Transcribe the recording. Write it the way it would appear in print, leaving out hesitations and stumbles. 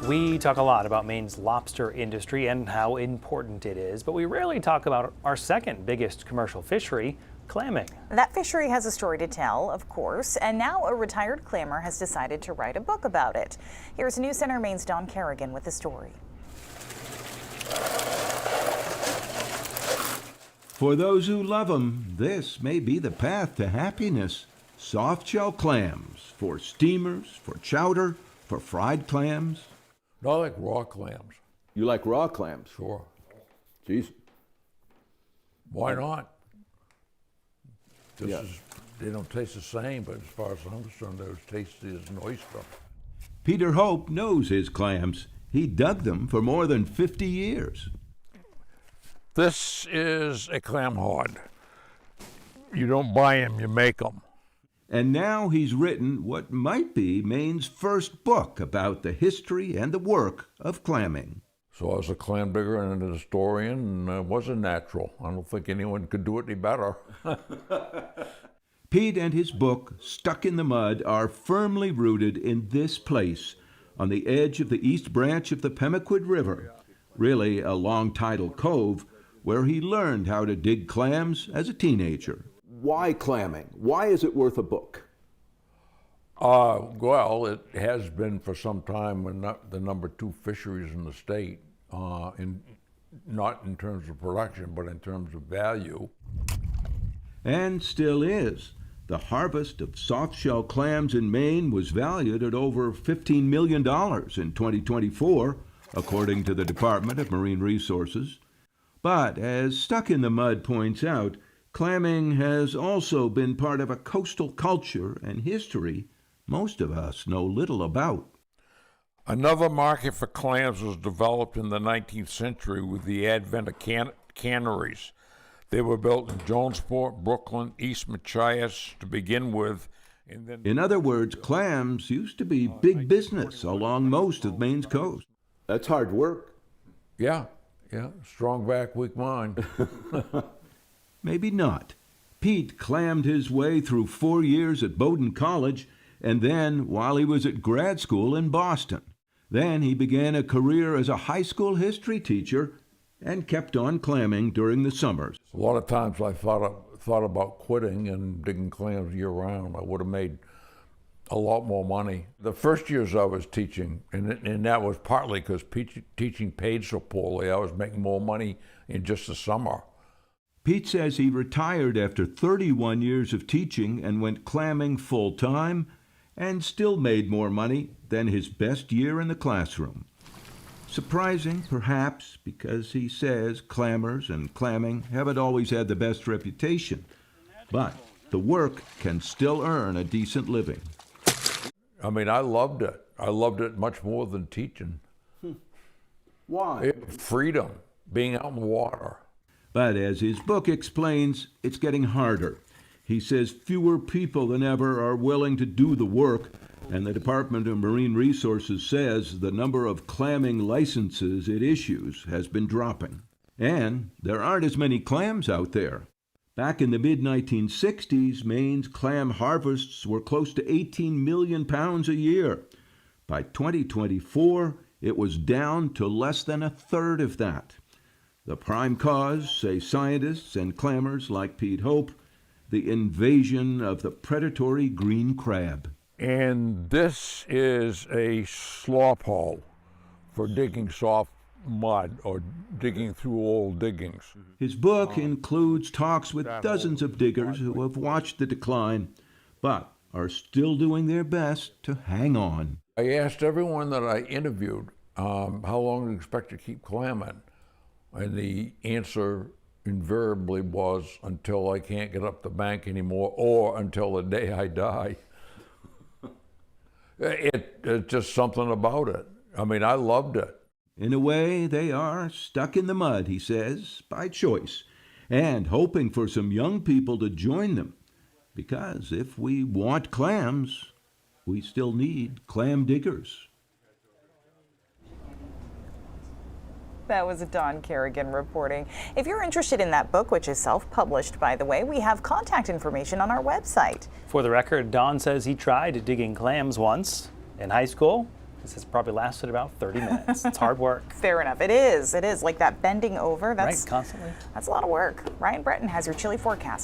We talk a lot about Maine's lobster industry and how important it is, but we rarely talk about our second biggest commercial fishery, clamming. That fishery has a story to tell, of course, and now a retired clammer has decided to write a book about it. Here's News Center Maine's Don Kerrigan with the story. For those who love them, this may be the path to happiness. Soft-shell clams for steamers, for chowder, for fried clams. No, I like raw clams. You like raw clams? Sure. Jeez. Why not? Yeah. They don't taste the same, but as far as I'm concerned, they're as tasty as an oyster. Peter Hope knows his clams. He dug them for more than 50 years. This is a clam hod. You don't buy them, you make them. And now he's written what might be Maine's first book about the history and the work of clamming. So I was a clam digger and an historian, and I was a natural. I don't think anyone could do it any better. Pete and his book, Stuck in the Mud, are firmly rooted in this place, on the edge of the East Branch of the Pemaquid River, really a long tidal cove, where he learned how to dig clams as a teenager. Why clamming? Why is it worth a book? Well, it has been for some time the number 2 fisheries in the state, not in terms of production, but in terms of value. And still is. The harvest of soft-shell clams in Maine was valued at over $15 million in 2024, according to the Department of Marine Resources. But as Stuck in the Mud points out, clamming has also been part of a coastal culture and history most of us know little about. Another market for clams was developed in the 19th century with the advent of canneries. They were built in Jonesport, Brooklyn, East Machias to begin with. And then in other words, clams used to be big business along most of Maine's coast. That's hard work. Yeah, strong back, weak mind. Maybe not. Pete clammed his way through 4 years at Bowdoin College, and then while he was at grad school in Boston. Then he began a career as a high school history teacher and kept on clamming during the summers. A lot of times I thought about quitting and digging clams year-round. I would have made a lot more money. The first years I was teaching, and that was partly because teaching paid so poorly, I was making more money in just the summer. Pete says he retired after 31 years of teaching and went clamming full-time and still made more money than his best year in the classroom. Surprising, perhaps, because he says clammers and clamming haven't always had the best reputation, but the work can still earn a decent living. I mean, I loved it. I loved it much more than teaching. Why? Freedom, being out in the water. But as his book explains, it's getting harder. He says fewer people than ever are willing to do the work, and the Department of Marine Resources says the number of clamming licenses it issues has been dropping. And there aren't as many clams out there. Back in the mid-1960s, Maine's clam harvests were close to 18 million pounds a year. By 2024, it was down to less than a third of that. The prime cause, say scientists and clammers like Pete Hope, the invasion of the predatory green crab. And this is a slop hole for digging soft mud or digging through old diggings. His book includes talks with dozens of diggers who have watched the decline, but are still doing their best to hang on. I asked everyone that I interviewed, how long do you expect to keep clamming? And the answer invariably was until I can't get up the bank anymore or until the day I die. It's just something about it. I mean, I loved it. In a way, they are stuck in the mud, he says, by choice, and hoping for some young people to join them. Because if we want clams, we still need clam diggers. That was Don Kerrigan reporting. If you're interested in that book, which is self-published, by the way, we have contact information on our website. For the record, Don says he tried digging clams once in high school. He says it probably lasted about 30 minutes. It's hard work. Fair enough. It is. It is like that bending over. Right, constantly. That's a lot of work. Ryan Breton has your chilly forecast.